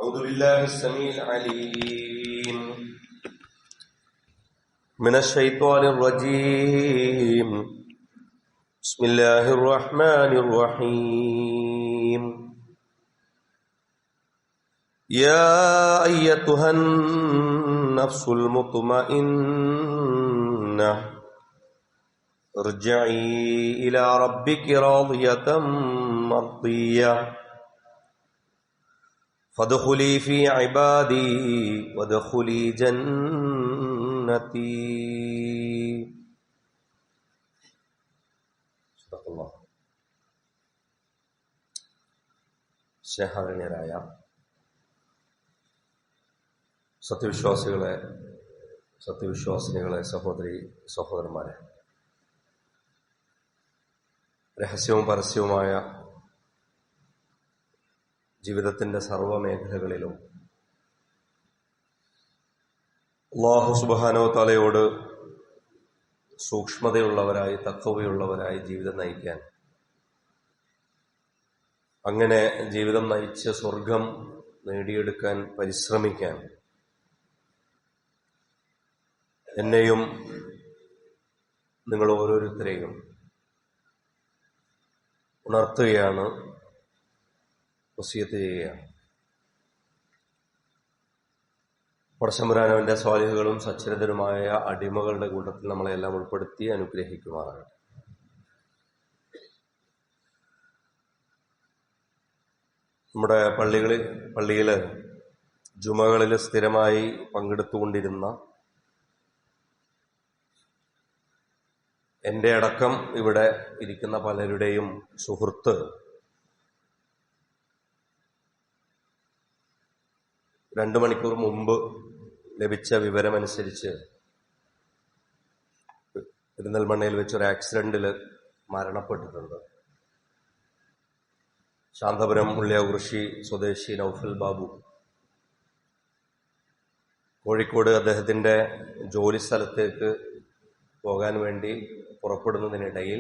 أعوذ بالله السميع العليم من الشيطان الرجيم. بسم الله الرحمن الرحيم. يا أيتها النفس المطمئنة ارجعي إلى ربك راضية مرضية فادخلي في عبادي وادخلي جنتي. സ്നേഹാദരണീയരായ സത്യവിശ്വാസിനികളെ, സഹോദരി സഹോദരന്മാരെ, രഹസ്യവും പരസ്യവുമായ ജീവിതത്തിന്റെ സർവ്വമേഖലകളിലും അല്ലാഹു സുബ്ഹാനഹു വ തആലയോട് സൂക്ഷ്മതയുള്ളവരായി, തഖ്വയുള്ളവരായി ജീവിതം നയിക്കാൻ, അങ്ങനെ ജീവിതം നയിച്ച് സ്വർഗം നേടിയെടുക്കാൻ പരിശ്രമിക്കാൻ എന്നെയും നിങ്ങൾ ഓരോരുത്തരെയും ഉണർത്തുകയാണ്, വസിയത്ത് ചെയ്യുകയാണ്. പടച്ചതമ്പുരാനവന്റെ സ്വാലിഹുകളും സച്ചരിതരുമായ അടിമകളുടെ കൂട്ടത്തിൽ നമ്മളെല്ലാം ഉൾപ്പെടുത്തി അനുഗ്രഹിക്കുമാറാകട്ടെ. നമ്മുടെ പള്ളിയിൽ ജുമകളിൽ സ്ഥിരമായി പങ്കെടുത്തുകൊണ്ടിരുന്ന എൻ്റെ അടക്കം ഇവിടെ ഇരിക്കുന്ന പലരുടെയും സുഹൃത്ത് 2 മണിക്കൂർ മുമ്പ് ലഭിച്ച വിവരമനുസരിച്ച് പെരിന്തൽമണ്ണയിൽ വെച്ചൊരു ആക്സിഡന്റിൽ മരണപ്പെട്ടിട്ടുണ്ട്. ശാന്തപുരം ഉള്ളിയാകുറിശി സ്വദേശി നൗഫൽ ബാബു കോഴിക്കോട് അദ്ദേഹത്തിന്റെ ജോലി സ്ഥലത്തേക്ക് പോകാൻ വേണ്ടി പുറപ്പെടുന്നതിനിടയിൽ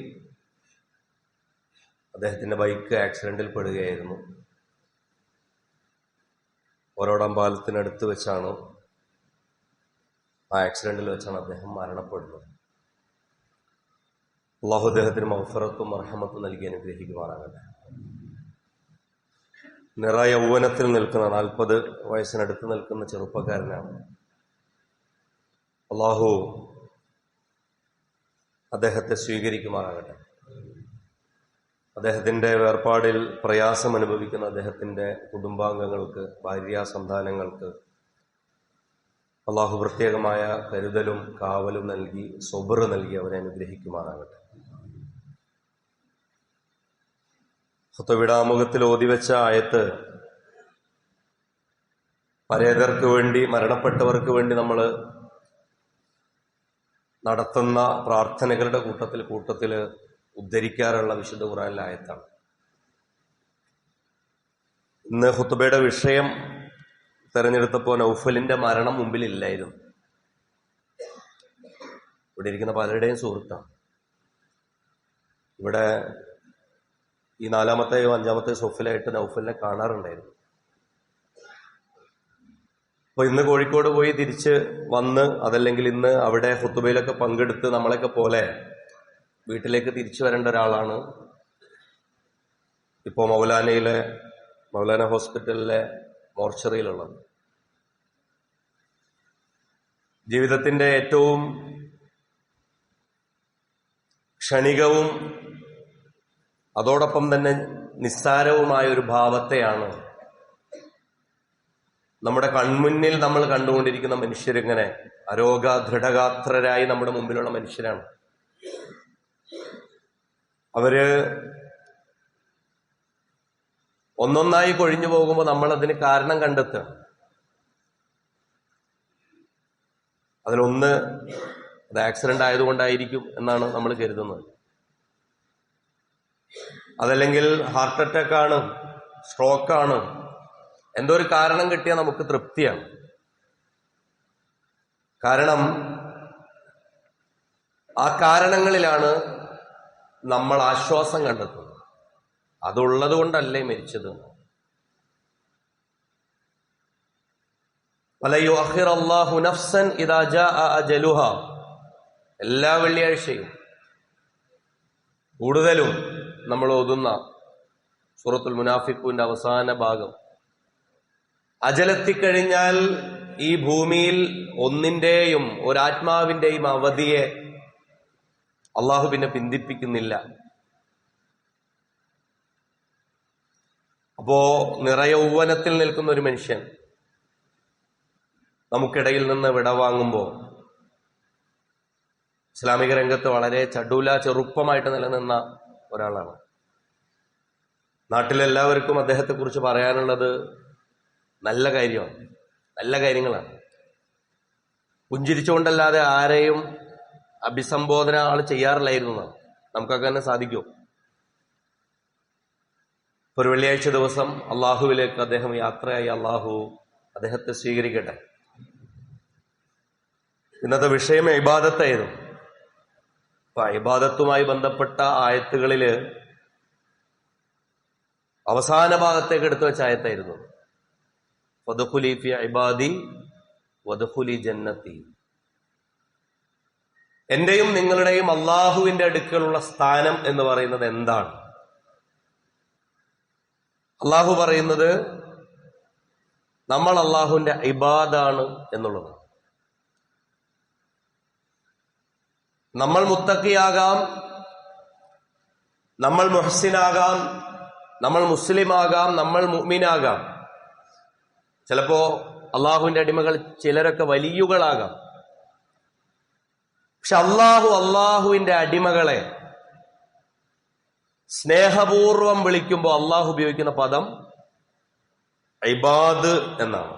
അദ്ദേഹത്തിന്റെ ബൈക്ക് ആക്സിഡന്റിൽ പെടുകയായിരുന്നു. ഒരോടം പാലത്തിനടുത്ത് വെച്ചാണ്, ആ ആക്സിഡന്റിൽ വെച്ചാണ് അദ്ദേഹം മരണപ്പെടുന്നത്. അല്ലാഹു അദ്ദേഹത്തിന് മഗ്ഫിറത്തും മർഹമത്തും നൽകി അനുഗ്രഹിക്കുമാറാകട്ടെ. നിറ യൗവനത്തിൽ നിൽക്കുന്ന, 40 വയസ്സിനടുത്ത് നിൽക്കുന്ന ചെറുപ്പക്കാരനാണ്. അല്ലാഹു അദ്ദേഹത്തെ സ്വീകരിക്കുമാറാകട്ടെ. അദ്ദേഹത്തിന്റെ വേർപാടിൽ പ്രയാസം അനുഭവിക്കുന്ന അദ്ദേഹത്തിന്റെ കുടുംബാംഗങ്ങൾക്ക്, ഭാര്യാസന്താനങ്ങൾക്ക് അല്ലാഹു പ്രത്യേകമായ കരുതലും കാവലും നൽകി, സബ്ർ നൽകി അവരെ അനുഗ്രഹിക്കുമാറാകട്ടെ. ഖുത്ബയുടെ ആമുഖത്തിൽ ഓതിവെച്ച ആയത്ത് പരേതർക്ക് വേണ്ടി, മരണപ്പെട്ടവർക്ക് വേണ്ടി നമ്മൾ നടത്തുന്ന പ്രാർത്ഥനകളുടെ കൂട്ടത്തിൽ ഉദ്ധരിക്കാറുള്ള വിശുദ്ധ ഖുർആനിലെ ആയത്താണ്. ഇന്ന് ഖുത്ബയുടെ വിഷയം തെരഞ്ഞെടുത്തപ്പോൾ നൗഫലിന്റെ മരണം മുമ്പിലില്ലായിരുന്നു. ഇവിടെ ഇരിക്കുന്ന പലരുടെയും സുഹൃത്താണ്. ഇവിടെ ഈ 4-മത്തെയോ 5-മത്തെ സൊഫിലായിട്ട് നൗഫലിനെ കാണാറുണ്ടായിരുന്നു. അപ്പൊ ഇന്ന് കോഴിക്കോട് പോയി തിരിച്ച് വന്ന്, അതല്ലെങ്കിൽ ഇന്ന് അവിടെ ഖുത്ബയിലൊക്കെ പങ്കെടുത്ത് നമ്മളെയൊക്കെ പോലെ വീട്ടിലേക്ക് തിരിച്ചു വരേണ്ട ഒരാളാണ് ഇപ്പോൾ മൗലാന ഹോസ്പിറ്റലിലെ മോർച്ചറിയിലുള്ളത്. ജീവിതത്തിന്റെ ഏറ്റവും ക്ഷണികവും അതോടൊപ്പം തന്നെ നിസ്സാരവുമായ ഒരു ഭാവത്തെയാണ് നമ്മുടെ കൺമുന്നിൽ നമ്മൾ കണ്ടുകൊണ്ടിരിക്കുന്ന മനുഷ്യരിങ്ങനെ ദൃഢഗാത്രരായി നമ്മുടെ മുമ്പിലുള്ള മനുഷ്യരാണ്. അവര് ഒന്നൊന്നായി കൊഴിഞ്ഞു പോകുമ്പോൾ നമ്മൾ അതിന് കാരണം കണ്ടെത്തുക. അതിലൊന്ന് അത് ആക്സിഡന്റ് ആയതുകൊണ്ടായിരിക്കും എന്നാണ് നമ്മൾ കരുതുന്നത്. അതല്ലെങ്കിൽ ഹാർട്ട് അറ്റാക്ക് ആണ്, സ്ട്രോക്കാണ്, എന്തോ ഒരു കാരണം കിട്ടിയാൽ നമുക്ക് തൃപ്തിയാണ്. കാരണം ആ കാരണങ്ങളിലാണ് നമ്മൾ ആശ്വാസം കണ്ടെത്തുന്നത്. അതുള്ളത് കൊണ്ടല്ലേ മരിച്ചത്. വലയുഅഖിറല്ലാഹു നഫ്സൻ ഇദാ ജാഅ അജലുഹാ. എല്ലാ വെള്ളിയാഴ്ചയും കൂടുതലും നമ്മൾ ഓതുന്ന സൂറത്തുൽ മുനാഫിഖൂന്റെ അവസാന ഭാഗം, അജലെത്തിക്കഴിഞ്ഞാൽ ഈ ഭൂമിയിൽ ഒന്നിന്റെയും ഒരാത്മാവിന്റെയും അവധിയെ അള്ളാഹു പിന്നെ പിന്തിപ്പിക്കുന്നില്ല. അപ്പോ നിറയൗവനത്തിൽ നിൽക്കുന്ന ഒരു മനുഷ്യൻ നമുക്കിടയിൽ നിന്ന് വിടവാങ്ങുമ്പോൾ ഇസ്ലാമിക രംഗത്ത് വളരെ ചെറുപ്പമായിട്ട് നിലനിന്ന ഒരാളാണ്. നാട്ടിലെല്ലാവർക്കും അദ്ദേഹത്തെക്കുറിച്ച് പറയാനുള്ളത് നല്ല കാര്യമാണ്, നല്ല കാര്യങ്ങളാണ്. പുഞ്ചിരിച്ചുകൊണ്ടല്ലാതെ ആരെയും അഭിസംബോധന ആൾ ചെയ്യാറില്ലായിരുന്നു. നമുക്കൊക്കെ തന്നെ സാധിക്കും. ഒരു വെള്ളിയാഴ്ച ദിവസം അള്ളാഹുവിലേക്ക് അദ്ദേഹം യാത്രയായി. അള്ളാഹു അദ്ദേഹത്തെ സ്വീകരിക്കട്ടെ. ഇന്നത്തെ വിഷയം ഇബാദത്തായിരുന്നു. അപ്പൊ ഇബാദത്തുമായി ബന്ധപ്പെട്ട ആയത്തുകളില് അവസാന ഭാഗത്തേക്ക് എടുത്തു വെച്ച ആയത്തായിരുന്നു വദ്ഖുലി ഫി ഇബാദി വദ്ഖുലി ജന്നത്തി. എന്റെയും നിങ്ങളുടെയും അള്ളാഹുവിന്റെ അടുക്കലുള്ള സ്ഥാനം എന്ന് പറയുന്നത് എന്താണ്? അള്ളാഹു പറയുന്നത് നമ്മൾ അള്ളാഹുവിന്റെ ഇബാദാണ് എന്നുള്ളത്. നമ്മൾ മുത്തഖിയാകാം, നമ്മൾ മുഹ്സിനാകാം, നമ്മൾ മുസ്ലിമാകാം, നമ്മൾ മുഅ്മിനാകാം. ചിലപ്പോ അള്ളാഹുവിന്റെ അടിമകൾ ചിലരൊക്കെ വലിയുകളാകാം. പക്ഷെ അള്ളാഹുവിന്റെ അടിമകളെ സ്നേഹപൂർവം വിളിക്കുമ്പോൾ അള്ളാഹു ഉപയോഗിക്കുന്ന പദം ഇബാദ് എന്നാണ്.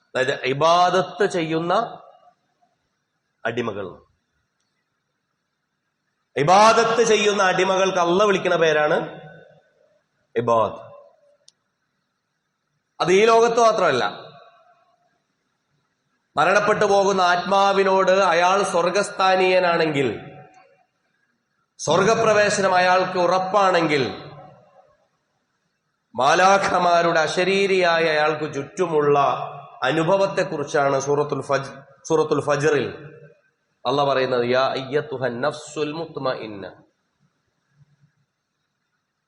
അതായത് ഇബാദത്ത് ചെയ്യുന്ന അടിമകൾ. ഇബാദത്ത് ചെയ്യുന്ന അടിമകൾക്ക് അള്ളാഹ് വിളിക്കുന്ന പേരാണ് ഇബാദ്. അത് ഈ ലോകത്ത് മാത്രമല്ല, മരണപ്പെട്ടു പോകുന്ന ആത്മാവിനോട് അയാൾ സ്വർഗസ്ഥാനീയനാണെങ്കിൽ, സ്വർഗപ്രവേശനം അയാൾക്ക് ഉറപ്പാണെങ്കിൽ, മാലാഖമാരുടെ അശരീരിയായ അയാൾക്ക് ചുറ്റുമുള്ള അനുഭവത്തെക്കുറിച്ചാണ് സൂറത്തുൽ ഫജ്റിൽ അള്ളാഹ് പറയുന്നത്. യാ അയ്യത്തുഹൻ നഫ്സുൽ മുത്മഇന്ന,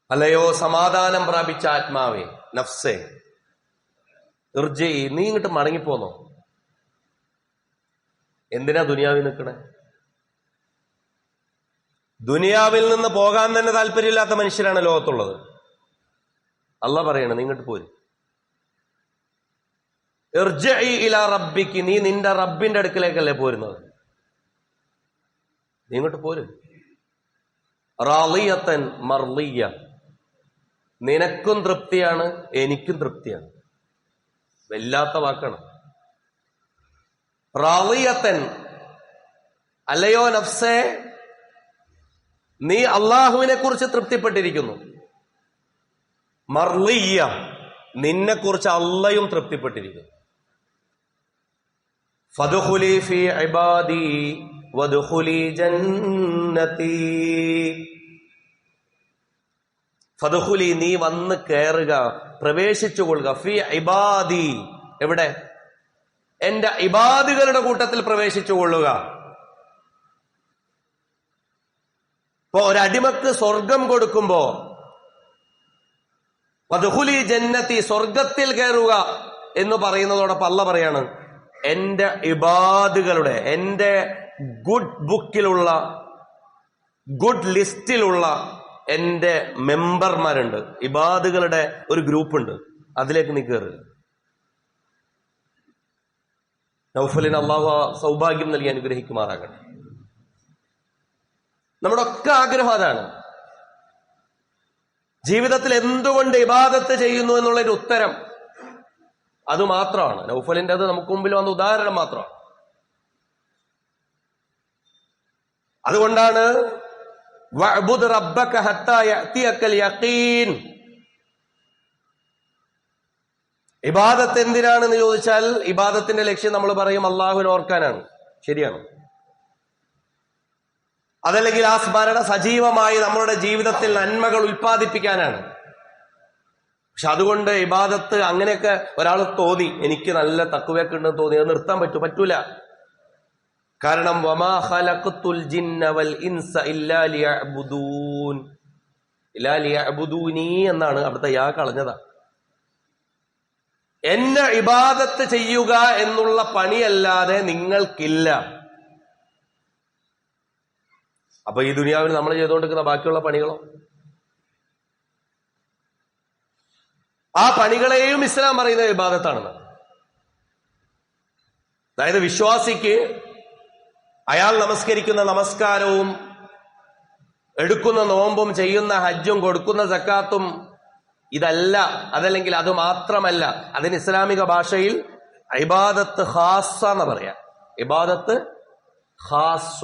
അല്ലയോ സമാധാനം പ്രാപിച്ച ആത്മാവേ, നഫ്സേ, ഇർജി, നീ ഇങ്ങോട്ട് മടങ്ങിപ്പോന്നോ. എന്തിനാ ദുനിയാവിൽ നിൽക്കണേ? ദുനിയാവിൽ നിന്ന് പോകാൻ തന്നെ താല്പര്യമില്ലാത്ത മനുഷ്യരാണ് ലോകത്തുള്ളത്. അള്ളാഹ് പറയണേ, നീ ഇങ്ങോട്ട് പോര്. ഇർജിഇ ഇലാ റബ്ബിക്ക്, നീ നിന്റെ റബ്ബിന്റെ അടുക്കലേക്കല്ലേ പോരുന്നത്, നീ ഇങ്ങോട്ട് പോര്. റാളിയത്തൻ മർളിയ, നിനക്കും തൃപ്തിയാണ് എനിക്കും തൃപ്തിയാണ്. വല്ലാത്ത വാക്കാണ്. റാളിയത്തൻ, അല്ലയോ നഫ്സേ, നീ അള്ളാഹുവിനെ കുറിച്ച് തൃപ്തിപ്പെട്ടിരിക്കുന്നു. മർളിയ, നിന്നെ കുറിച്ച് അള്ളയും തൃപ്തിപ്പെട്ടിരിക്കുന്നു. ഫദ്ഖുലി ഫീ ഇബാദി വദ്ഖുലി ജന്നതി. ഫദ്ഖുലി, നീ വന്ന് കയറുക, പ്രവേശിച്ചുകൊള്ളുക. ഫീ ഇബാദി, എവിടെ? എന്റെ ഇബാദുകളുടെ കൂട്ടത്തിൽ പ്രവേശിച്ചുകൊള്ളുക. ഇപ്പൊ ഒരടിമക്ക് സ്വർഗം കൊടുക്കുമ്പോ വദ്ഖുലി ജന്നതി, സ്വർഗത്തിൽ കയറുക എന്ന് പറയുന്നതോടൊപ്പം അല്ലാഹ് പറയാണ്, എന്റെ ഇബാദുകളുടെ, എന്റെ ഗുഡ് ബുക്കിലുള്ള, ഗുഡ് ലിസ്റ്റിലുള്ള എന്റെ മെമ്പർമാരുണ്ട്, ഇബാദുകളുടെ ഒരു ഗ്രൂപ്പ് ഉണ്ട്, അതിലേക്ക് നീ കയറുക. നൗഫലിന് അള്ളാഹു സൗഭാഗ്യം നൽകി അനുഗ്രഹിക്കുമാറാകട്ടെ. നമ്മുടെ ഒക്കെ ആഗ്രഹം അതാണ്. ജീവിതത്തിൽ എന്തുകൊണ്ട് ഇബാദത്ത് ചെയ്യുന്നു എന്നുള്ളൊരു ഉത്തരം അത് മാത്രമാണ്. നൗഫലിന്റെ അത് നമുക്ക് മുമ്പിൽ വന്ന ഉദാഹരണം മാത്രമാണ്. അതുകൊണ്ടാണ് വഅ്ബുദ് റബ്ബക ഹത്താ യഅതിയക്കൽ യഖീൻ. ഇബാദത്ത് എന്തിനാണെന്ന് ചോദിച്ചാൽ ഇബാദത്തിന്റെ ലക്ഷ്യം നമ്മൾ പറയും അള്ളാഹുവിനെ ഓർക്കാനാണ്. ശരിയാണ്. അതല്ലെങ്കിൽ ആ സ്മരണ സജീവമായി നമ്മളുടെ ജീവിതത്തിൽ നന്മകൾ ഉൽപ്പാദിപ്പിക്കാനാണ്. പക്ഷെ അതുകൊണ്ട് ഇബാദത്ത് അങ്ങനെയൊക്കെ ഒരാൾ തോന്നി, എനിക്ക് നല്ല തഖ്വയൊക്കെ ഉണ്ടെന്ന് തോന്നി, അത് നിർത്താൻ പറ്റൂല. കാരണം വമാ ഖലഖത്തുൽ ജിന്ന വൽ ഇൻസ ഇല്ലാ ലിയഅ്ബുദൂനി എന്നാണ് അവിടുത്തെ യാ കളഞ്ഞതാ. എന്നെ ഇബാദത്ത് ചെയ്യുക എന്നുള്ള പണിയല്ലാതെ നിങ്ങൾക്കില്ല. അപ്പൊ ഈ ദുനിയാവിൽ നമ്മൾ ചെയ്തുകൊണ്ടിരിക്കുന്ന ബാക്കിയുള്ള പണികളോ? ആ പണികളെയും ഇസ്ലാം പറയുന്ന ഇബാദത്താണെന്ന്. അതായത് വിശ്വാസിക്ക് അയാൾ നമസ്കരിക്കുന്ന നമസ്കാരവും എടുക്കുന്ന നോമ്പും ചെയ്യുന്ന ഹജ്ജും കൊടുക്കുന്ന സക്കാത്തും ഇതല്ല, അതല്ലെങ്കിൽ അത് മാത്രമല്ല. അതിന് ഇസ്ലാമിക ഭാഷയിൽ ഇബാദത്ത് ഖാസ്സ എന്ന് പറയാം. ഇബാദത്ത് ഖാസ്സ.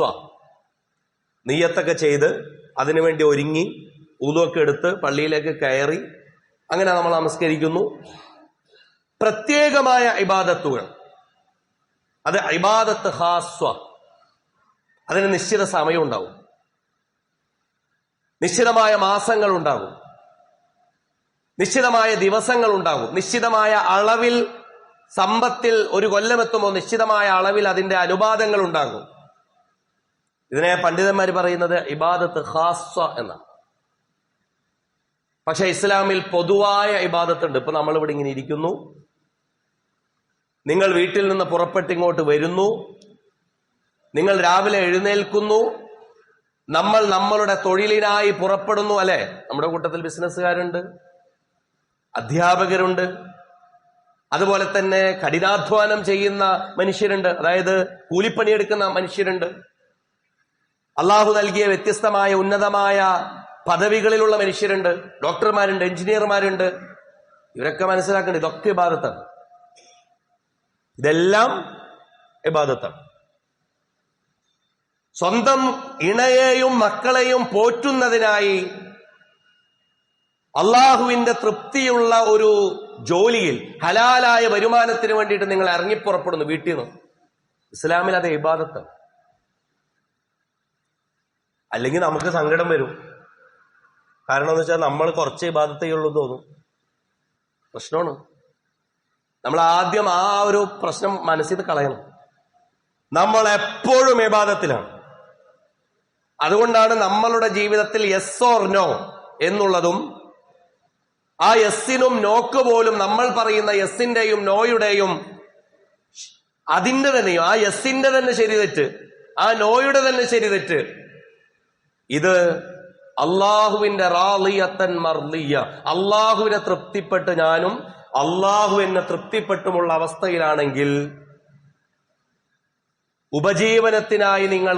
നിയ്യത്തൊക്കെ ചെയ്ത് അതിനുവേണ്ടി ഒരുങ്ങി ഉളുവൊക്കെ എടുത്ത് പള്ളിയിലേക്ക് കയറി അങ്ങനെ നമ്മൾ നമസ്കരിക്കുന്നു. പ്രത്യേകമായ ഇബാദത്തുകൾ, അത് ഇബാദത്ത് ഖാസ്സ. അതിന് നിശ്ചിത സമയം ഉണ്ടാവും, നിശ്ചിതമായ മാസങ്ങൾ ഉണ്ടാകും, നിശ്ചിതമായ ദിവസങ്ങൾ ഉണ്ടാകും, നിശ്ചിതമായ അളവിൽ സമ്പത്തിൽ ഒരു കൊല്ലമെത്തുമ്പോൾ നിശ്ചിതമായ അളവിൽ അതിന്റെ അനുപാതങ്ങൾ ഉണ്ടാകും. ഇതിനെ പണ്ഡിതന്മാർ പറയുന്നത് ഇബാദത്ത് ഖാസ്സ എന്നാണ്. പക്ഷെ ഇസ്ലാമിൽ പൊതുവായ ഇബാദത്തുണ്ട്. ഇപ്പൊ നമ്മളിവിടെ ഇങ്ങനെ ഇരിക്കുന്നു, നിങ്ങൾ വീട്ടിൽ നിന്ന് പുറപ്പെട്ടിങ്ങോട്ട് വരുന്നു, നിങ്ങൾ രാവിലെ എഴുന്നേൽക്കുന്നു, നമ്മൾ നമ്മളുടെ തൊഴിലിനായി പുറപ്പെടുന്നു. അല്ലെ, നമ്മുടെ കൂട്ടത്തിൽ ബിസിനസ്സുകാരുണ്ട്, അധ്യാപകരുണ്ട്, അതുപോലെ തന്നെ കഠിനാധ്വാനം ചെയ്യുന്ന മനുഷ്യരുണ്ട്, അതായത് കൂലിപ്പണിയെടുക്കുന്ന മനുഷ്യരുണ്ട്, അള്ളാഹു നൽകിയ വ്യത്യസ്തമായ ഉന്നതമായ പദവികളിലുള്ള മനുഷ്യരുണ്ട്, ഡോക്ടർമാരുണ്ട്, എഞ്ചിനീയർമാരുണ്ട്. ഇവരൊക്കെ മനസ്സിലാക്കേണ്ടത് ഇതൊക്കെ ഇബാദത്താണ്. ഇതെല്ലാം ഇബാദത്താണ്. സ്വന്തം ഇണയെയും മക്കളെയും പോറ്റുന്നതിനായി അള്ളാഹുവിന്റെ തൃപ്തിയുള്ള ഒരു ജോലിയിൽ ഹലാലായ വരുമാനത്തിന് വേണ്ടിയിട്ട് നിങ്ങൾ ഇറങ്ങിപ്പുറപ്പെടുന്നു വീട്ടിൽ നിന്ന്. ഇസ്ലാമിൽ അത് ഇബാദത്താണ്. അല്ലെങ്കിൽ നമുക്ക് സങ്കടം വരും. കാരണം എന്ന് വെച്ചാൽ നമ്മൾ കുറച്ച് ഇബാദത്തേ ഉള്ളൂ തോന്നും. പ്രശ്നമാണ്. നമ്മൾ ആദ്യം ആ ഒരു പ്രശ്നം മനസ്സിൽ നിന്ന് കളയണം. നമ്മൾ എപ്പോഴും ഇബാദത്തിലാണ്. അതുകൊണ്ടാണ് നമ്മളുടെ ജീവിതത്തിൽ യെസ് ഓർ നോ എന്നുള്ളതും ആ യെസ്സിനും നോക്ക് പോലും നമ്മൾ പറയുന്ന യെസ്സിന്റെയും നോയുടെയും അതിന്റെ തന്നെയും ആ യെസ്സിന്റെ തന്നെ ശരി തെറ്റ്, ആ നോയുടെ തന്നെ ശരി തെറ്റ്, ഇത് അള്ളാഹുവിന്റെ റാളിയത്തൻ മർളിയ, അള്ളാഹുവിനെ തൃപ്തിപ്പെട്ട് ഞാനും അള്ളാഹു എന്നെ തൃപ്തിപ്പെട്ടുമുള്ള അവസ്ഥയിലാണെങ്കിൽ ഉപജീവനത്തിനായി നിങ്ങൾ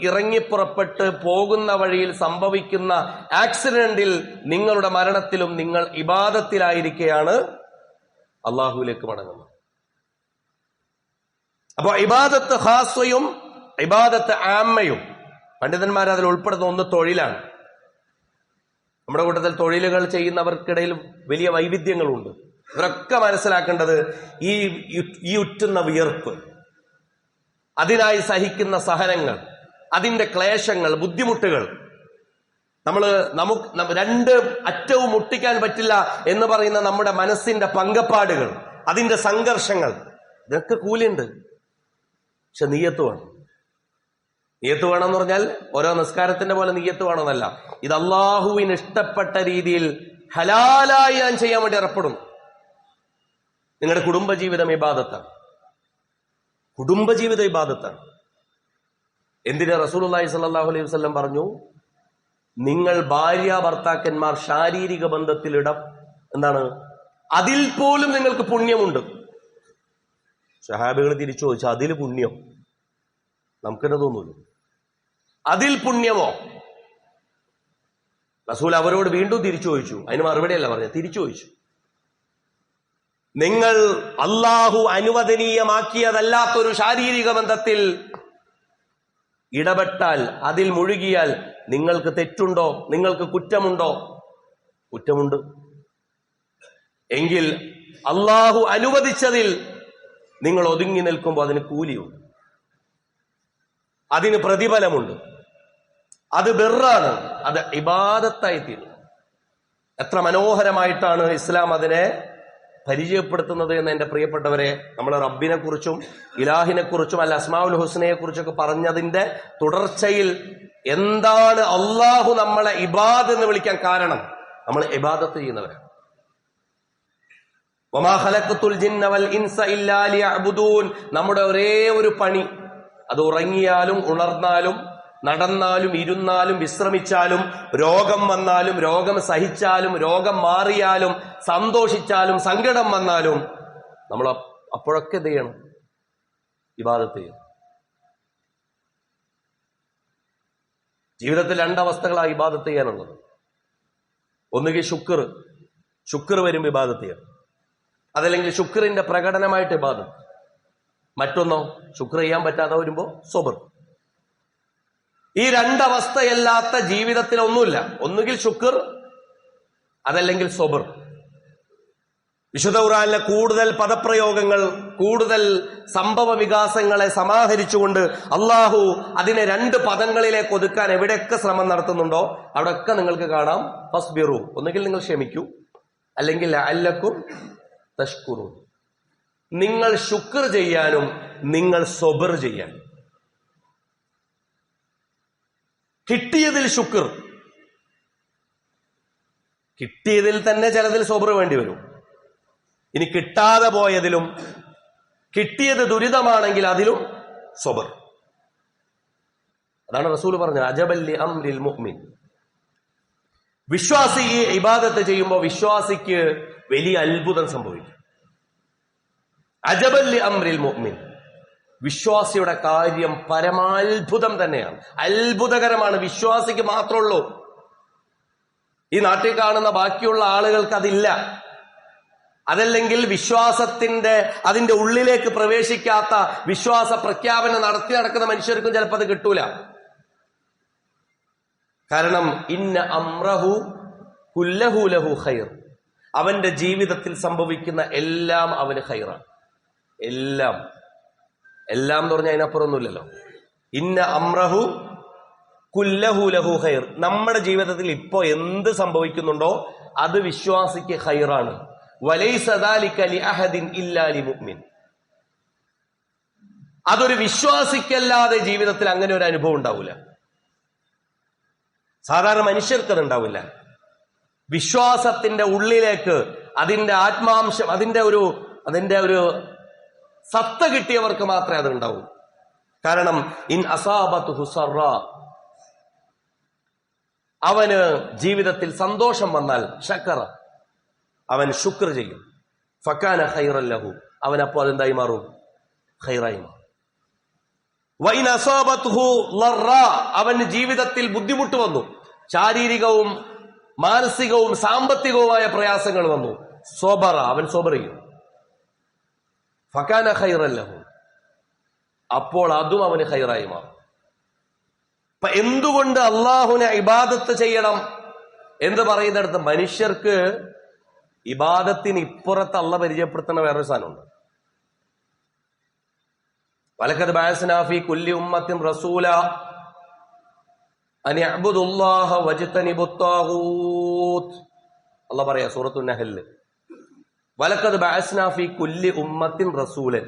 ഇറങ്ങിപ്പുറപ്പെട്ട് പോകുന്ന വഴിയിൽ സംഭവിക്കുന്ന ആക്സിഡന്റിൽ നിങ്ങളുടെ മരണത്തിലും നിങ്ങൾ ഇബാദത്തിലായിരിക്കെയാണ് അള്ളാഹുവിലേക്ക് മടങ്ങുന്നത്. അപ്പൊ ഇബാദത്ത് ഖാസ്വയും ഇബാദത്ത് ആമ്മയും പണ്ഡിതന്മാർ അതിൽ ഉൾപ്പെടുന്ന ഒന്ന് തൊഴിലാണ്. നമ്മുടെ കൂട്ടത്തിൽ തൊഴിലുകൾ ചെയ്യുന്നവർക്കിടയിൽ വലിയ വൈവിധ്യങ്ങളുണ്ട്. ഇവരൊക്കെ മനസ്സിലാക്കേണ്ടത് ഈ ഉറ്റുന്ന വിയർപ്പ്, അതിനായി സഹിക്കുന്ന സഹനങ്ങൾ, അതിന്റെ ക്ലേശങ്ങൾ, ബുദ്ധിമുട്ടുകൾ, നമുക്ക് രണ്ട് അറ്റവും മുട്ടിക്കാൻ പറ്റില്ല എന്ന് പറയുന്ന നമ്മുടെ മനസ്സിന്റെ പങ്കപ്പാടുകൾ, അതിന്റെ സംഘർഷങ്ങൾ, ഇതൊക്കെ കൂലിയുണ്ട്. പക്ഷെ നീയത്ത് വേണം. നീയത്ത് വേണമെന്ന് പറഞ്ഞാൽ ഓരോ നിസ്കാരത്തിന്റെ പോലെ നീയത്ത് വേണമെന്നല്ല. ഇത് അള്ളാഹുവിന് ഇഷ്ടപ്പെട്ട രീതിയിൽ ഹലാലായി ഞാൻ ചെയ്യാൻ വേണ്ടി ഏർപ്പെടും. നിങ്ങളുടെ കുടുംബജീവിതം ഇബാദത്താണ്. കുടുംബജീവിത ഇബാദത്താണ്. എന്തിന് റസൂലുള്ളാഹി സ്വല്ലല്ലാഹു അലൈഹി വസല്ലം പറഞ്ഞു, നിങ്ങൾ ഭാര്യ ഭർത്താക്കന്മാർ ശാരീരിക ബന്ധത്തിൽ എന്താണ് അതിൽ പോലും നിങ്ങൾക്ക് പുണ്യമുണ്ട്. സഹാബികൾ തിരിച്ചു ചോദിച്ചു, അതിൽ പുണ്യം? നമുക്കെന്നെ തോന്നുന്നു, അതിൽ പുണ്യമോ? റസൂൽ അവരോട് വീണ്ടും തിരിച്ചു ചോദിച്ചു. അതിന് മറുപടിയല്ല പറഞ്ഞത്, തിരിച്ചു ചോദിച്ചു. നിങ്ങൾ അള്ളാഹു അനുവദനീയമാക്കിയതല്ലാത്തൊരു ശാരീരിക ബന്ധത്തിൽ ഇടപെട്ടാൽ, അതിൽ മുഴുകിയാൽ നിങ്ങൾക്ക് തെറ്റുണ്ടോ? നിങ്ങൾക്ക് കുറ്റമുണ്ടോ? കുറ്റമുണ്ട്. എങ്കിൽ അള്ളാഹു അനുവദിച്ചതിൽ നിങ്ങൾ ഒതുങ്ങി നിൽക്കുമ്പോൾ അതിന് കൂലിയുണ്ട്, അതിന് പ്രതിഫലമുണ്ട്. അത് ബിർറാണ്, അത് ഇബാദത്തായി തീരും. എത്ര മനോഹരമായിട്ടാണ് ഇസ്ലാം അതിനെ പരിചയപ്പെടുത്തുന്നത് എന്ന് എന്റെ പ്രിയപ്പെട്ടവരെ, നമ്മൾ റബ്ബിനെ കുറിച്ചും ഇലാഹിനെ കുറിച്ചും അല്ല അസ്മാഉൽ ഹുസ്നയെ കുറിച്ചൊക്കെ പറഞ്ഞതിന്റെ തുടർച്ചയിൽ എന്താണ് അള്ളാഹു നമ്മളെ ഇബാദ് എന്ന് വിളിക്കാൻ കാരണം? നമ്മൾ ഇബാദത്ത് ചെയ്യുന്നവരാണ്. വമാ ഖലഖതുൽ ജിന്ന വൽ ഇൻസ ഇല്ലാ ലിയഅ്ബുദൂൻ. നമ്മുടെ ഒരേ ഒരു പണി, അത് ഉറങ്ങിയാലും ഉണർന്നാലും നടന്നാലും ഇരുന്നാലും വിശ്രമിച്ചാലും രോഗം വന്നാലും രോഗം സഹിച്ചാലും രോഗം മാറിയാലും സന്തോഷിച്ചാലും സങ്കടം വന്നാലും നമ്മൾ അപ്പോഴൊക്കെ എന്ത് ചെയ്യണം? ഇബാദത്ത് ചെയ്യണം. ജീവിതത്തിൽ രണ്ടവസ്ഥകളാണ് ഇബാദത്ത് ചെയ്യാനുള്ളത്. ഒന്നുകിൽ ശുക്ർ വരും ഇബാദത്ത് ചെയ്യണം, അതല്ലെങ്കിൽ ശുക്രിന്റെ പ്രകടനമായിട്ട് ഇബാദത്ത്. മറ്റൊന്നോ ശുക്ർ ചെയ്യാൻ പറ്റാതെ വരുമ്പോ സബർ. ഈ രണ്ടവസ്ഥയല്ലാത്ത ജീവിതത്തിൽ ഒന്നുമില്ല. ഒന്നുകിൽ ശുക്ർ, അതല്ലെങ്കിൽ സബർ. വിശുദ്ധ ഖുർആനിലെ കൂടുതൽ പദപ്രയോഗങ്ങൾ, കൂടുതൽ സംഭവ വികാസങ്ങളെ സമാഹരിച്ചുകൊണ്ട് അള്ളാഹു അതിനെ രണ്ട് പദങ്ങളിലേക്ക് ഒതുക്കാൻ എവിടെയൊക്കെ ശ്രമം നടത്തുന്നുണ്ടോ അവിടെയൊക്കെ നിങ്ങൾക്ക് കാണാം ഫസ്ബിറു. ഒന്നുകിൽ നിങ്ങൾ ക്ഷമിക്കൂ, അല്ലെങ്കിൽ ലഅല്ലക്കും തഷ്കുറൂൻ. നിങ്ങൾ ശുക്ർ ചെയ്യാനും നിങ്ങൾ സബർ ചെയ്യാനും. കിട്ടിയതിൽ ശുക്ർ, കിട്ടിയതിൽ തന്നെ ചിലതിൽ സബർ വേണ്ടി വരും. ഇനി കിട്ടാതെ പോയതിലും, കിട്ടിയത് ദുരിതമാണെങ്കിൽ അതിലും സബർ. അതാണ് റസൂൽ പറഞ്ഞത് അജബൽ ലി അംരിൽ മുഅ്മിൻ. വിശ്വാസി ഈ ഇബാദത്ത് ചെയ്യുമ്പോൾ വിശ്വാസിക്ക് വലിയ അത്ഭുതം സംഭവിക്കും. അജബൽ ലി അംരിൽ മുഅ്മിൻ. വിശ്വാസിയുടെ കാര്യം പരമാത്ഭുതം തന്നെയാണ്, അത്ഭുതകരമാണ്. വിശ്വാസിക്ക് മാത്രമുള്ളൂ. ഈ നാട്ടിൽ കാണുന്ന ബാക്കിയുള്ള ആളുകൾക്ക് അതില്ല. അതല്ലെങ്കിൽ അതിന്റെ ഉള്ളിലേക്ക് പ്രവേശിക്കാത്ത വിശ്വാസ പ്രഖ്യാപനം നടത്തി നടക്കുന്ന മനുഷ്യർക്കും ചിലപ്പോൾ അത് കിട്ടൂല. കാരണം ഇന്ന അംറഹു കുല്ലഹു ലഹു ഖൈർ. അവന്റെ ജീവിതത്തിൽ സംഭവിക്കുന്ന എല്ലാം അവന് ഖൈറാണ്. എല്ലാം എന്ന് പറഞ്ഞാൽ അതിനപ്പുറമൊന്നുമില്ലല്ലോ. ഇന്ന അംറഹു കുല്ലഹു ലഹു ഖൈർ. നമ്മുടെ ജീവിതത്തിൽ ഇപ്പോ എന്ത് സംഭവിക്കുന്നുണ്ടോ അത് വിശ്വാസിക്ക് ഖൈറാണ്. വലൈസ ദാലിക ലിഅഹദിൻ ഇല്ലാ ലിമുഅ്മിൻ. അതൊരു വിശ്വാസിക്കല്ലാതെ ജീവിതത്തിൽ അങ്ങനെ ഒരു അനുഭവം ഉണ്ടാവില്ല. സാധാരണ മനുഷ്യർക്ക് അത് ഉണ്ടാവില്ല. വിശ്വാസത്തിന്റെ ഉള്ളിലേക്ക് അതിന്റെ ആത്മാംശം, അതിന്റെ ഒരു സത്ത കിട്ടിയവർക്ക് മാത്രമേ അത് ഉണ്ടാവൂ. കാരണം ഇൻ അസാബത്തുഹു സറ, അവന് ജീവിതത്തിൽ സന്തോഷം വന്നാൽ ശക്കറ, അവൻ ശുക്ർ ചെയ്യും. ഫക്കാന ഖൈറൻ ലഹു, അവൻ അപ്പോൾ അതെന്തായി മാറും? ഖൈറായി മാറും. വഇൻ അസാബത്തുഹു ലറ, അവന് ജീവിതത്തിൽ ബുദ്ധിമുട്ട് വന്നു, ശാരീരികവും മാനസികവും സാമ്പത്തികവുമായ പ്രയാസങ്ങൾ വന്നു, സബറ, അവൻ സബർ ചെയ്യും. ഫകാന ഖൈറൻ ലഹു, അപ്പോൾ അതും അവന് ഖൈറായി മാറും. അപ്പൊ എന്തുകൊണ്ട് അള്ളാഹുവിനെ ഇബാദത്ത് ചെയ്യണം എന്ന് പറയുന്നിടത്ത് മനുഷ്യർക്ക് ഇബാദത്തിന് ഇപ്പുറത്ത് അള്ളാഹ് പരിചയപ്പെടുത്തുന്ന വേറൊരു സാധനമുണ്ട്. വലഖദ് ബഅസ്നാ ഫീ കുല്ലി ഉമ്മത്തിൻ റസൂല അൻ യഅ്ബുദുല്ലാഹ വജ്തനിബുത് ത്വാഗൂത്ത്. അള്ളാഹ് പറയാ സൂറത്തുൻ നഹ്ൽ, വലഖദ് ബഅസ്നാ ഫീ കുല്ലി ഉമ്മത്തിൻ റസൂലൻ.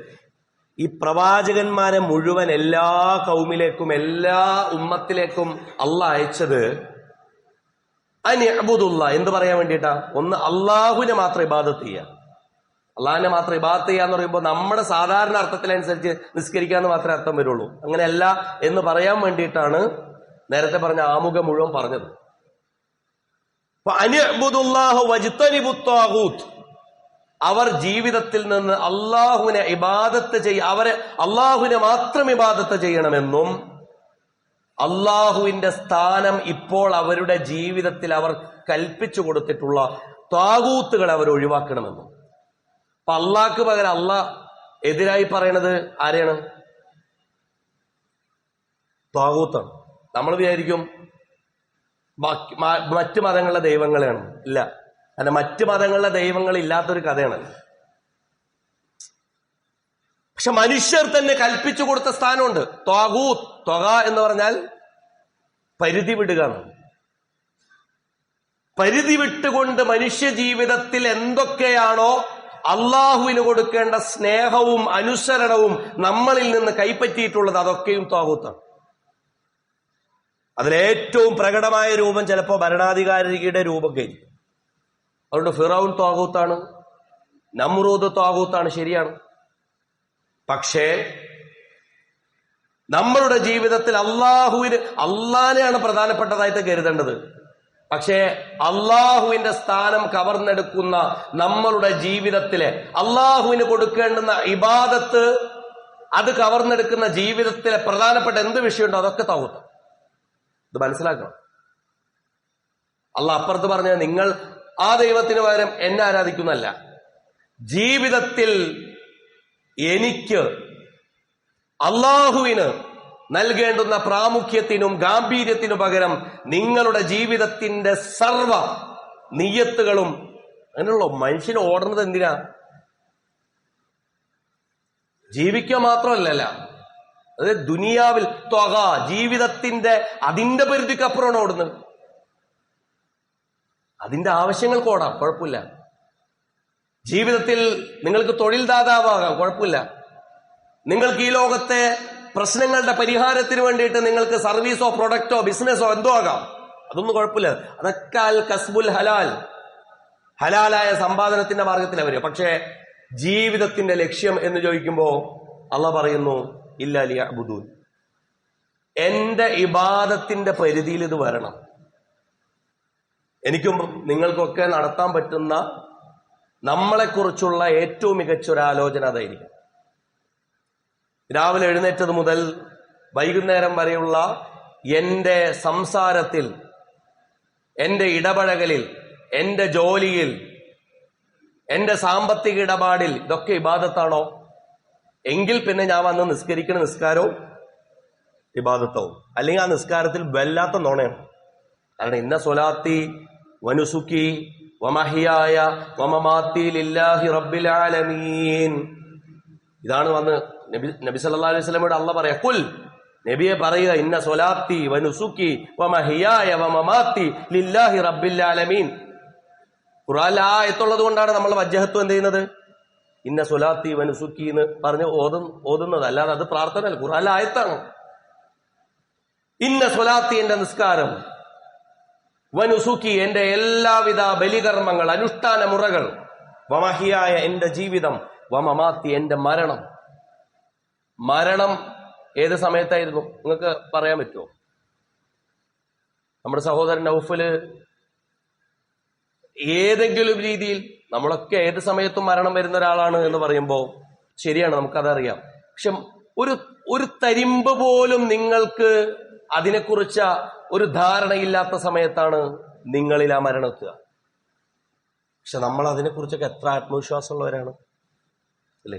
ഈ പ്രവാചകന്മാരെ മുഴുവൻ എല്ലാ കൗമിലേക്കും എല്ലാ ഉമ്മത്തിലേക്കും അള്ളാഹ് അയച്ചത് അൻ യഅ്ബുദുല്ലാ, എന്ത് പറയാൻ വേണ്ടിയിട്ടാ? ഒന്ന്, അള്ളാഹുവിനെ മാത്രം ഇബാദത്ത് ചെയ്യുക. അള്ളാഹിനെ മാത്രം ഇബാദത്ത് ചെയ്യാന്ന് പറയുമ്പോൾ നമ്മുടെ സാധാരണ അർത്ഥത്തിനനുസരിച്ച് നിസ്കരിക്കാന്ന് മാത്രമേ അർത്ഥം വരുള്ളൂ. അങ്ങനെയല്ല എന്ന് പറയാൻ വേണ്ടിയിട്ടാണ് നേരത്തെ പറഞ്ഞ ആമുഖം മുഴുവൻ പറഞ്ഞത്. അൻ യഅ്ബുദുല്ലാഹ വജ്തനിബുത് ത്വാഗൂത്ത്. അവർ ജീവിതത്തിൽ നിന്ന് അള്ളാഹുവിനെ ഇബാദത്ത് അവരെ അള്ളാഹുവിനെ മാത്രം ഇബാദത്ത് ചെയ്യണമെന്നും അള്ളാഹുവിന്റെ സ്ഥാനം ഇപ്പോൾ അവരുടെ ജീവിതത്തിൽ അവർ കൽപ്പിച്ചു കൊടുത്തിട്ടുള്ള ത്വാഗൂത്തുകളെ അവർ ഒഴിവാക്കണമെന്നും. അപ്പൊ അള്ളാഹ്ക്ക് പകരം അള്ളാഹ് എതിരായി പറയണത് ആരെയാണ്? ത്വാഗൂത്താണ്. നമ്മൾ വിചാരിക്കും മറ്റു മതങ്ങളിലെ ദൈവങ്ങളെയാണ്. ഇല്ല, അല്ല, മറ്റു മതങ്ങളിലെ ദൈവങ്ങൾ ഇല്ലാത്തൊരു കഥയാണല്ലോ. പക്ഷെ മനുഷ്യർ തന്നെ കൽപ്പിച്ചു കൊടുത്ത സ്ഥാനമുണ്ട്. ത്വാഗൂത്ത്, ത്വഗ എന്ന് പറഞ്ഞാൽ പരിധി വിടുക. പരിധി വിട്ടുകൊണ്ട് മനുഷ്യ ജീവിതത്തിൽ എന്തൊക്കെയാണോ അള്ളാഹുവിന് കൊടുക്കേണ്ട സ്നേഹവും അനുസരണവും നമ്മളിൽ നിന്ന് കൈപ്പറ്റിയിട്ടുള്ളത്, അതൊക്കെയും ത്വാഗൂത്താണ്. അതിലേറ്റവും പ്രകടമായ രൂപം ചിലപ്പോൾ ഭരണാധികാരിയുടെ രൂപമൊക്കെ ആയിരിക്കും. അതുകൊണ്ട് ഫിറൗൻ ത്വാഗൂത്താണ്, നമ്രൂദ് ത്വാഗൂത്താണ്, ശരിയാണ്. പക്ഷേ നമ്മളുടെ ജീവിതത്തിൽ അള്ളാഹിനെയാണ് പ്രധാനപ്പെട്ടതായിട്ട് കരുതേണ്ടത്. പക്ഷേ അള്ളാഹുവിന്റെ സ്ഥാനം കവർന്നെടുക്കുന്ന നമ്മളുടെ ജീവിതത്തിലെ അള്ളാഹുവിന് കൊടുക്കേണ്ടുന്ന ഇബാദത്ത്, അത് കവർന്നെടുക്കുന്ന ജീവിതത്തിലെ പ്രധാനപ്പെട്ട എന്ത് വിഷയമുണ്ടോ അതൊക്കെ ത്വാഗൂത്ത്. ഇത് മനസ്സിലാക്കണം. അള്ളാഹ് അപ്പുറത്ത് പറഞ്ഞ നിങ്ങൾ ആ ദൈവത്തിന് പകരം എന്നെ ആരാധിക്കുന്നല്ല, ജീവിതത്തിൽ എനിക്ക് അള്ളാഹുവിന് നൽകേണ്ടുന്ന പ്രാമുഖ്യത്തിനും ഗാംഭീര്യത്തിനു പകരം നിങ്ങളുടെ ജീവിതത്തിന്റെ സർവ നിയ്യത്തുകളും അങ്ങനെയുള്ള മനുഷ്യന് ഓടുന്നത് എന്തിനാ? ജീവിക്കുക മാത്രമല്ലല്ല, അത് ദുനിയാവിൽ ത്വഗ, ജീവിതത്തിന്റെ അതിന്റെ പരിധിക്കപ്പുറമാണ് ഓടുന്നത്. അതിന്റെ ആവശ്യങ്ങൾക്ക് ഓടാം, കുഴപ്പമില്ല. ജീവിതത്തിൽ നിങ്ങൾക്ക് തൊഴിൽ ദാതാവാകാം, കുഴപ്പമില്ല. നിങ്ങൾക്ക് ഈ ലോകത്തെ പ്രശ്നങ്ങളുടെ പരിഹാരത്തിന് വേണ്ടിയിട്ട് നിങ്ങൾക്ക് സർവീസോ പ്രൊഡക്റ്റോ ബിസിനസ്സോ എന്തോ ആകാം, അതൊന്നും കുഴപ്പമില്ല. അതൊക്കെ അൽ കസ്ബുൽ ഹലാൽ, ഹലാലായ സമ്പാദനത്തിന്റെ മാർഗത്തിലാണ് വരിക. പക്ഷേ ജീവിതത്തിന്റെ ലക്ഷ്യം എന്ന് ചോദിക്കുമ്പോ അള്ളാഹ് പറയുന്നു ഇല്ലാ ലിയഅ്ബുദൂൻ, എന്റെ ഇബാദത്തിന്റെ പരിധിയിൽ ഇത് വരണം. എനിക്കും നിങ്ങൾക്കൊക്കെ നടത്താൻ പറ്റുന്ന നമ്മളെക്കുറിച്ചുള്ള ഏറ്റവും മികച്ച ഒരു ആലോചന അതായിരിക്കും. രാവിലെ എഴുന്നേറ്റത് മുതൽ വൈകുന്നേരം വരെയുള്ള എന്റെ സംസാരത്തിൽ, എന്റെ ഇടപഴകലിൽ, എന്റെ ജോലിയിൽ, എന്റെ സാമ്പത്തിക ഇടപാടിൽ ഇതൊക്കെ ഇബാദത്താണോ? എങ്കിൽ പിന്നെ ഞാൻ വന്ന് നിസ്കരിക്കുന്ന നിസ്കാരവും ഇബാദത്താവും. അല്ലെങ്കിൽ ആ നിസ്കാരത്തിൽ വല്ലാത്ത നോണയാണ്. കാരണം ഇന്ന സ്വലാത്തി വനുസുക്കി വമഹിയായ വമമാത്തി ലില്ലാഹി റബ്ബിൽ ആലമീൻ, ഇതാണ് വന്ന് നബി സല്ലല്ലാഹു അലൈഹി വസല്ലമയോട് അള്ളാഹ് പറയാ, കുൽ, നബിയെ പറയുക, ഇന്ന സ്വലാത്തി വനുസുക്കി വമഹിയായ വമമാത്തി ലില്ലാഹി റബ്ബിൽ ആലമീൻ. ഖുർആനിൽ ആ ആയത്തുള്ളത് കൊണ്ടാണ് നമ്മൾ വജ്ജഹത്വം എന്ത് ചെയ്യുന്നത്? ഇന്ന സ്വലാത്തി വനുസുക്കി എന്ന് പറഞ്ഞ് ഓതുന്നത്. അല്ലാതെ അത് പ്രാർത്ഥന അല്ല, ഖുർആനിലെ ആയത്താണ്. ഇന്ന സ്വലാത്തി, എന്റെ നിസ്കാരം, വനുസുക്കി, എന്റെ എല്ലാവിധ ബലികർമ്മങ്ങൾ, അനുഷ്ഠാന മുറകൾ, വമഹിയായ, എന്റെ ജീവിതം, വമമാത്തി, എന്റെ മരണം. മരണം ഏത് സമയത്തായിരുന്നു നിങ്ങൾക്ക് പറയാൻ പറ്റുമോ? നമ്മുടെ സഹോദരൻ നൗഫല് ഏതെങ്കിലും രീതിയിൽ, നമ്മളൊക്കെ ഏത് സമയത്തും മരണം വരുന്ന ഒരാളാണ് എന്ന് പറയുമ്പോൾ ശരിയാണ്, നമുക്കതറിയാം. പക്ഷെ ഒരു തരിമ്പ് പോലും നിങ്ങൾക്ക് അതിനെക്കുറിച്ച ഒരു ധാരണയില്ലാത്ത സമയത്താണ് നിങ്ങളിൽ ആ മരണം എത്തുക. പക്ഷെ നമ്മൾ അതിനെക്കുറിച്ചൊക്കെ എത്ര ആത്മവിശ്വാസമുള്ളവരാണ് അല്ലെ?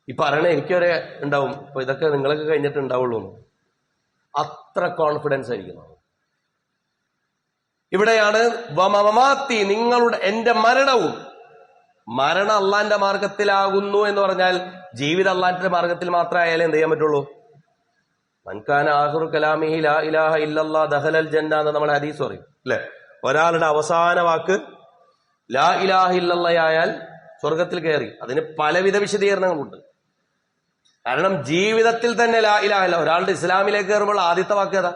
ഇപ്പൊ പറയണേ എനിക്കൊരെ ഉണ്ടാവും, ഇപ്പൊ ഇതൊക്കെ നിങ്ങളൊക്കെ കഴിഞ്ഞിട്ട് ഉണ്ടാവുള്ളൂ, അത്ര കോൺഫിഡൻസ് ആയിരിക്കുന്നു. ഇവിടെയാണ് വമമാത്തി, നിങ്ങളുടെ, എന്റെ മരണവും. മരണം അള്ളാന്റെ മാർഗത്തിലാകുന്നു എന്ന് പറഞ്ഞാൽ ജീവിതം അള്ളാന്റെ മാർഗത്തിൽ മാത്രമായാലേ എന്ത് ചെയ്യാൻ പറ്റുള്ളൂ? മൻകാന ആഖിറു കലാമിഹി ലാ ഇലാഹ ഇല്ലല്ലാഹ് ദഖലൽ ജന്ന എന്ന് നമ്മൾ ഹദീസ് പറയും അല്ലെ? ഒരാളുടെ അവസാന വാക്ക് ലാ ഇലാഹ ഇല്ലല്ലാഹ് ആയാൽ സ്വർഗത്തിൽ കയറി. അതിന് പലവിധ വിശദീകരണങ്ങളുണ്ട്. കാരണം ജീവിതത്തിൽ തന്നെ ലാ ഇലാഹ ഇല്ല. ഒരാളുടെ ഇസ്ലാമിലേക്ക് കയറുമ്പോൾ ആദ്യത്തെ വാക്ക് ഏതാ?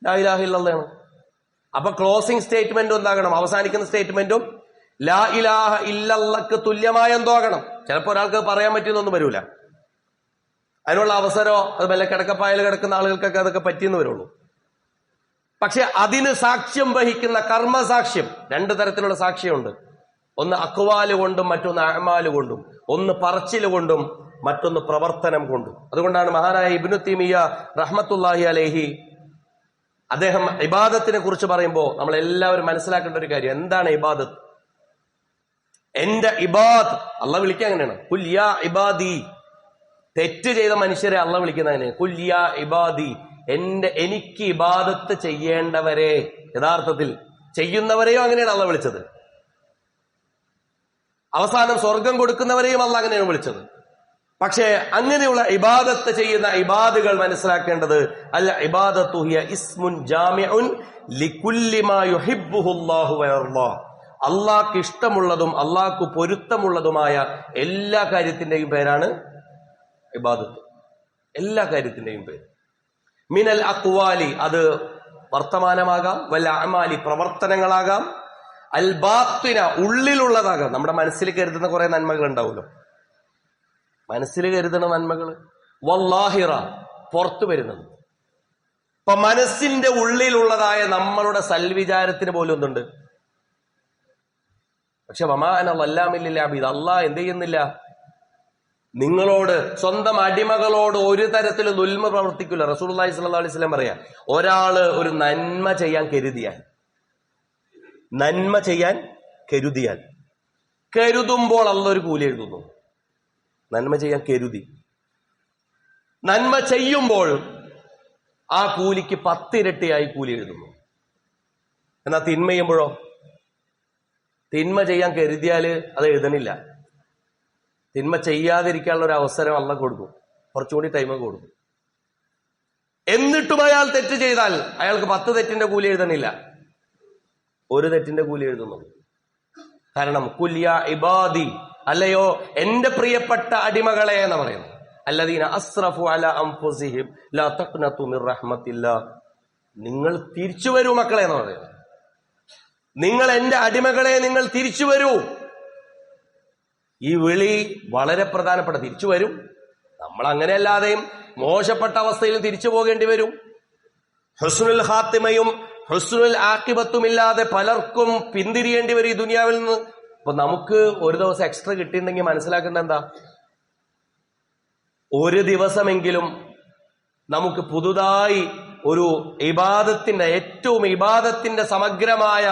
ലാ ഇലാഹ ഇല്ലല്ലാഹ് ആണ്. അപ്പൊ ക്ലോസിംഗ് സ്റ്റേറ്റ്മെന്റും എന്താകണം? അവസാനിക്കുന്ന സ്റ്റേറ്റ്മെന്റും ലാ ഇലാഹ ഇല്ലല്ലാഹ്ക്ക് തുല്യമായ എന്തോ ആകണം. ചിലപ്പോൾ ഒരാൾക്ക് പറയാൻ പറ്റിയെന്നൊന്നും വരൂല. അതിനുള്ള അവസരമോ അത് വല്ല കിടക്കപ്പായൽ കിടക്കുന്ന ആളുകൾക്കൊക്കെ അതൊക്കെ പറ്റിയെന്ന് വരുള്ളൂ. പക്ഷെ അതിന് സാക്ഷ്യം വഹിക്കുന്ന കർമ്മസാക്ഷ്യം, രണ്ടു തരത്തിലുള്ള സാക്ഷ്യമുണ്ട്. ഒന്ന് അക്വാല് കൊണ്ടും മറ്റൊന്ന് അഅ്മാല് കൊണ്ടും. ഒന്ന് പറച്ചില് കൊണ്ടും മറ്റൊന്ന് പ്രവർത്തനം കൊണ്ടും. അതുകൊണ്ടാണ് മഹാനായ ഇബ്നു തൈമിയ്യ റഹ്മത്തുള്ളാഹി അലൈഹി അദ്ദേഹം ഇബാദത്തിനെ കുറിച്ച് പറയുമ്പോൾ നമ്മൾ എല്ലാവരും മനസ്സിലാക്കേണ്ട ഒരു കാര്യം, എന്താണ് ഇബാദത്ത്? എന്റെ ഇബാദ്, അള്ളാഹ് വിളിക്കുക അങ്ങനെയാണ്, ഖുൽ യാ ഇബാദി. തെറ്റ് ചെയ്ത മനുഷ്യരെ അള്ളാഹ് വിളിക്കുന്ന അങ്ങനെയാണ്, ഖുൽ യാ ഇബാദി, എനിക്ക് ഇബാദത്ത് ചെയ്യേണ്ടവരെ. യഥാർത്ഥത്തിൽ ചെയ്യുന്നവരെയും അങ്ങനെയാണ് അള്ളാഹ് വിളിച്ചത്. അവസാനം സ്വർഗം കൊടുക്കുന്നവരെയും അള്ളാഹ് അങ്ങനെയാണ് വിളിച്ചത്. പക്ഷേ അങ്ങനെയുള്ള ഇബാദത്ത് ചെയ്യുന്ന ഇബാദുകൾ മനസ്സിലാക്കേണ്ടത് അൽ ഇബാദത്തു ഹിയ ഇസ്മുൻ ജാമിഉൻ ലികുല്ലി മാ യുഹിബ്ബുഹുല്ലാഹു വയർളാ. അള്ളാഹ്ക്ക് ഇഷ്ടമുള്ളതും അള്ളാഹ്ക്ക് പൊരുത്തമുള്ളതുമായ എല്ലാ കാര്യത്തിന്റെയും പേരാണ് ഇബാദത്ത്. എല്ലാ കാര്യത്തിന്റെയും പേര്. മിനൽ അഖ്വാലി, അത് വർത്തമാനമാകാം, വൽ അഅമാലി, പ്രവർത്തനങ്ങളാകാം, അൽ ബാത്തിന, ഉള്ളിലുള്ളതാകാം. നമ്മുടെ മനസ്സിൽ കരുതുന്ന കുറെ നന്മകൾ ഉണ്ടാവുമല്ലോ, മനസ്സിൽ കരുതുന്ന നന്മകൾ, വല്ലാഹിറ, പുറത്തു വരുന്നത്. ഇപ്പൊ മനസ്സിന്റെ ഉള്ളിലുള്ളതായ നമ്മളുടെ സൽവിചാരത്തിന് പോലും ഒന്നുണ്ട്. പക്ഷെ വമാന വല്ലാമില്ല അബീദ്, അള്ളാഹ് എന്ത് ചെയ്യുന്നില്ല? നിങ്ങളോട്, സ്വന്തം അടിമകളോട് ഒരു തരത്തിലും ദുൽമ പ്രവർത്തിക്കില്ല. റസൂലുള്ളാഹി സ്വല്ലല്ലാഹു അലൈഹി വസല്ലം പറയാ, ഒരാള് ഒരു നന്മ ചെയ്യാൻ കരുതിയാൽ കരുതുമ്പോൾ അള്ളാഹ് ഒരു കൂലി എഴുതുന്നു. നന്മ ചെയ്യാൻ കരുതി, നന്മ ചെയ്യുമ്പോൾ ആ കൂലിക്ക് 10 ഇരട്ടിയായി കൂലി എഴുതുന്നു. എന്നാ തിന്മ ചെയ്യുമ്പോഴോ? തിന്മ ചെയ്യാൻ കരുതിയാല് അത് എഴുതണില്ല. തിന്മ ചെയ്യാതിരിക്കാനുള്ള ഒരു അവസരം അള്ളാഹ് കൊടുക്കും, കുറച്ചുകൂടി ടൈം കൊടുക്കും. എന്നിട്ടും അയാൾ തെറ്റ് ചെയ്താൽ അയാൾക്ക് 10 തെറ്റിന്റെ കൂലി എഴുതണില്ല, ഒരു തെറ്റിന്റെ കൂലി എഴുതുന്നു. കാരണം കുല്യ ഇബാദി, അല്ലയോ എന്റെ പ്രിയപ്പെട്ട അടിമകളെ എന്ന് പറയുന്നു, അല്ലദീന അസ്റഫു അലാ അൻഫുസിഹിം ലാ തഖ്നതു മിർ റഹ്മത്തില്ലാ, നിങ്ങൾ തിരിച്ചു വരൂ മക്കളെ എന്ന് പറയുന്നത്. നിങ്ങൾ എന്റെ അടിമകളെ, നിങ്ങൾ തിരിച്ചു വരൂ. ഈ വിളി വളരെ പ്രധാനപ്പെട്ട. തിരിച്ചു വരും. നമ്മൾ അങ്ങനെയല്ലാതെയും മോശപ്പെട്ട അവസ്ഥയിലും തിരിച്ചു പോകേണ്ടി വരും. ഹുസ്നുൽ ഖാത്തിമയും ഹുസ്നുൽ ആഖിബത്തും ഇല്ലാതെ പലർക്കും പിന്തിരിയേണ്ടി വരും ഈ ദുനിയാവിൽ നിന്ന്. അപ്പൊ നമുക്ക് ഒരു ദിവസം എക്സ്ട്രാ കിട്ടിയിട്ടുണ്ടെങ്കിൽ മനസ്സിലാക്കേണ്ട എന്താ? ഒരു ദിവസമെങ്കിലും നമുക്ക് പുതുതായി ഒരു ഏറ്റവും ഇബാദത്തിന്റെ സമഗ്രമായ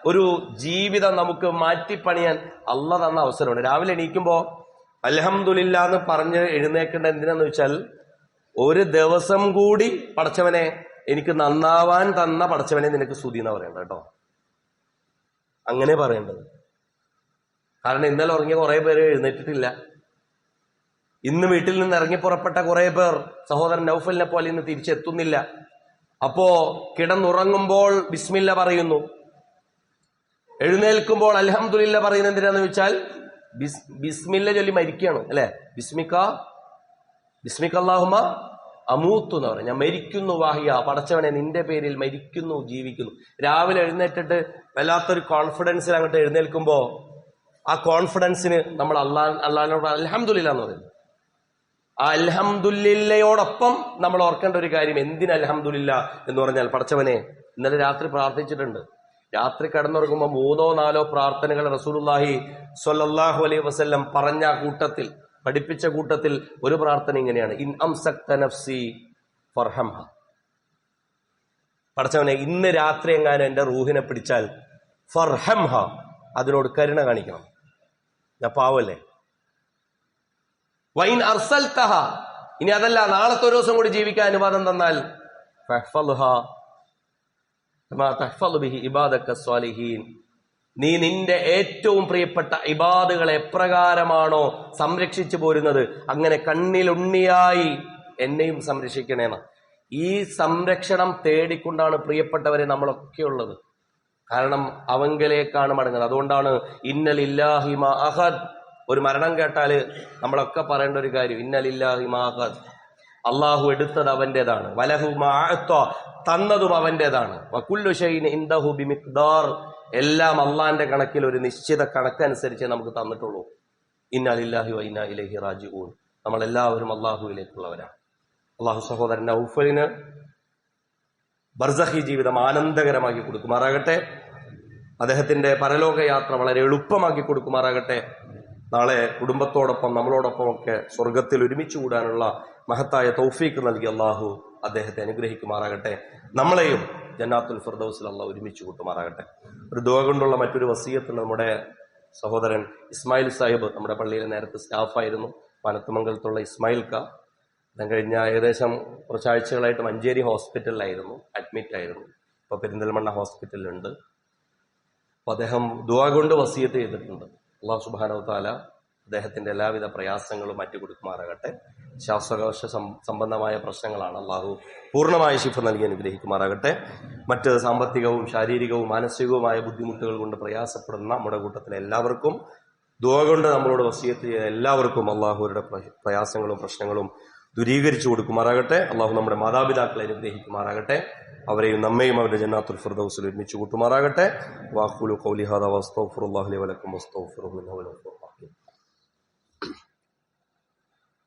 ഒരു ജീവിതം നമുക്ക് മാറ്റിപ്പണിയാൻ അള്ളാഹ് തന്ന അവസരമുണ്ട്. രാവിലെ എണീക്കുമ്പോ അൽഹംദുലില്ലാ എന്ന് പറഞ്ഞ് എഴുന്നേക്കേണ്ട എന്തിനാന്ന് വെച്ചാൽ, ഒരു ദിവസം കൂടി പടച്ചവനെ എനിക്ക് നന്നാവാൻ തന്ന പടച്ചവനെ നിനക്ക് സ്തുതി എന്ന് പറയണ്ട കേട്ടോ. അങ്ങനെ പറയേണ്ടത്. കാരണം ഇന്നലെ ഉറങ്ങിയ കുറെ പേര് എഴുന്നേറ്റിട്ടില്ല. ഇന്ന് വീട്ടിൽ നിന്ന് ഇറങ്ങി പുറപ്പെട്ട കുറെ പേർ സഹോദരൻ നൗഫലിനെ പോലെ ഇന്ന് തിരിച്ചെത്തുന്നില്ല. അപ്പോ കിടന്നുറങ്ങുമ്പോൾ ബിസ്മില്ല പറയുന്നു, എഴുന്നേൽക്കുമ്പോൾ അൽഹംദുലില്ല പറയുന്നത് എന്തിനാന്ന് വെച്ചാൽ ബിസ്മില്ല ചൊല്ലി മരിക്കുകയാണ് അല്ലെ. ബിസ്മിക അല്ലാഹുമ്മ അമൂത്തു എന്ന് പറയും, ഞാൻ മരിക്കുന്നു വാഹിയ, പടച്ചവനെ നിന്റെ പേരിൽ മരിക്കുന്നു, ജീവിക്കുന്നു. രാവിലെ എഴുന്നേറ്റിട്ട് വല്ലാത്തൊരു കോൺഫിഡൻസിൽ അങ്ങോട്ട് എഴുന്നേൽക്കുമ്പോ ആ കോൺഫിഡൻസിന് നമ്മൾ അള്ളാഹിനോട് അൽഹംദുലില്ല എന്ന് പറയുന്നു. ആ അൽഹംദുലില്ലയോടൊപ്പം നമ്മൾ ഓർക്കേണ്ട ഒരു കാര്യം, എന്തിന് അൽഹംദുലില്ല എന്ന് പറഞ്ഞാൽ, പടച്ചവനെ ഇന്നലെ രാത്രി പ്രാർത്ഥിച്ചിട്ടുണ്ട്. രാത്രി കിടന്നുറങ്ങുമ്പോൾ 3-4 പ്രാർത്ഥനകൾ റസൂലുള്ളാഹി സ്വല്ലല്ലാഹു അലൈഹി വസല്ലം പറഞ്ഞ കൂട്ടത്തിൽ, പഠിപ്പിച്ച കൂട്ടത്തിൽ ഒരു പ്രാർത്ഥന ഇങ്ങനെയാണ്, ഇൻ അംസക്ത നഫ്സി ഫർഹംഹ, പടച്ചവനെ ഇന്ന് രാത്രി എങ്ങാനും എന്റെ റൂഹിനെ പിടിച്ചാൽ ഫർഹംഹ, അതിനോട് കരുണ കാണിക്കണം, ഞാൻ പാവല്ലേ. വൈൻ അർസൽതഹ, ഇനി അതല്ല നാളത്തെ ഒരു ദിവസം കൂടി ജീവിക്കാൻ അനുവാദം തന്നാൽ ഫഹ്ഫദ്ഹ കമാ തഹ്ഫദു ബിഹി ഇബാദക സ്വാലിഹീൻ, നീ നിന്റെ ഏറ്റവും പ്രിയപ്പെട്ട ഇബാദുകളെ എപ്രകാരമാണോ സംരക്ഷിച്ചു പോരുന്നത് അങ്ങനെ കണ്ണിലുണ്ണിയായി എന്നെയും സംരക്ഷിക്കണേന്ന്. ഈ സംരക്ഷണം തേടിക്കൊണ്ടാണ് പ്രിയപ്പെട്ടവരെ നമ്മളൊക്കെ ഉള്ളത്. കാരണം അവങ്കലേക്കാണ് മടങ്ങുന്നത്. അതുകൊണ്ടാണ് ഇന്നലില്ലാഹി മാ അഹദ്, ഒരു മരണം കേട്ടാല് നമ്മളൊക്കെ പറയേണ്ട ഒരു കാര്യം, ഇന്നലില്ലാഹി മാ അഹദ്, അള്ളാഹു എടുത്തത് അവന്റേതാണ്, വലഹു മാ അഅ്ത, തന്നതും അവന്റേതാണ്, വകുല്ലു ഷൈഇൻ ഇൻദഹു ബിമിഖ്ദാർ, എല്ലാം അള്ളാന്റെ കണക്കിൽ ഒരു നിശ്ചിത കണക്കനുസരിച്ച് നമുക്ക് തന്നിട്ടുള്ളൂ. ഇന്നാ ലില്ലാഹി വ ഇന്നാ ഇലൈഹി റാജിഊൻ, നമ്മളെല്ലാവരും അള്ളാഹുവിലേക്കുള്ളവരാണ്. അള്ളാഹു സഹോദരൻ നൗഫലിന് ബർസഖി ജീവിതം ആനന്ദകരമാക്കി കൊടുക്കുമാറാകട്ടെ. അദ്ദേഹത്തിന്റെ പരലോക യാത്ര വളരെ എളുപ്പമാക്കി കൊടുക്കുമാറാകട്ടെ. നാളെ കുടുംബത്തോടൊപ്പം നമ്മളോടൊപ്പം ഒക്കെ സ്വർഗത്തിൽ ഒരുമിച്ച് കൂടാനുള്ള മഹത്തായ തൗഫീഖ് നൽകി അള്ളാഹു അദ്ദേഹത്തെ അനുഗ്രഹിക്കുമാറാകട്ടെ. നമ്മളെയും ജന്നാത്തുൽ ഫിർദൗസിൽ അള്ളാഹു ഒരുമിച്ച് കൂട്ടുമാറാകട്ടെ. ഒരു ദുആ കൊണ്ടുള്ള മറ്റൊരു വസിയത്തുണ്ട്. നമ്മുടെ സഹോദരൻ ഇസ്മായിൽ സാഹിബ് നമ്മുടെ പള്ളിയിലെ നേരത്തെ സ്റ്റാഫായിരുന്നു, പനത്തുമംഗലത്തുള്ള ഇസ്മായിൽ ക. കഴിഞ്ഞ ഏകദേശം കുറച്ചാഴ്ചകളായിട്ട് മഞ്ചേരി ഹോസ്പിറ്റലിലായിരുന്നു, അഡ്മിറ്റ് ആയിരുന്നു. ഇപ്പൊ പെരിന്തൽമണ്ണ ഹോസ്പിറ്റലിലുണ്ട്. അപ്പൊ അദ്ദേഹം ദുആ കൊണ്ട് വസിയത്ത് ചെയ്തിട്ടുണ്ട്. അല്ലാഹു സുബ്ഹാനഹു വ തആല അദ്ദേഹത്തിന്റെ എല്ലാവിധ പ്രയാസങ്ങളും മാറ്റിക്കൊടുക്കുമാറാകട്ടെ. ശ്വാസകോശ സംബന്ധമായ പ്രശ്നങ്ങളാണ്. അള്ളാഹു പൂർണ്ണമായ ശിഫ നൽകി അനുഗ്രഹിക്കുമാറാകട്ടെ. മറ്റ് സാമ്പത്തികവും ശാരീരികവും മാനസികവുമായ ബുദ്ധിമുട്ടുകൾ കൊണ്ട് പ്രയാസപ്പെടുന്ന നമ്മുടെ കൂട്ടത്തിലെ എല്ലാവർക്കും, ദുആ കൊണ്ട് നമ്മളോട് വസിയത്ത് ചെയ്ത എല്ലാവർക്കും അള്ളാഹുരുടെ പ്രയാസങ്ങളും പ്രശ്നങ്ങളും ദൂരീകരിച്ചു കൊടുക്കുമാറാകട്ടെ. അള്ളാഹു നമ്മുടെ മാതാപിതാക്കളെ അനുഗ്രഹിക്കുമാറാകട്ടെ. അവരെയും നമ്മയും അവരുടെ ജന്നാത്തുൽ ഫിർദൗസിൽ ഒരുമിച്ച് കൂട്ടുമാറാകട്ടെ. വാഖൂലു ഖൗലി ഹാദാ വസ്തഗ്ഫിറുല്ലാഹി ലി വലക്കും വസ്തഗ്ഫിറുഹു ഇന്നഹു ഗഫൂറുർ റഹീം.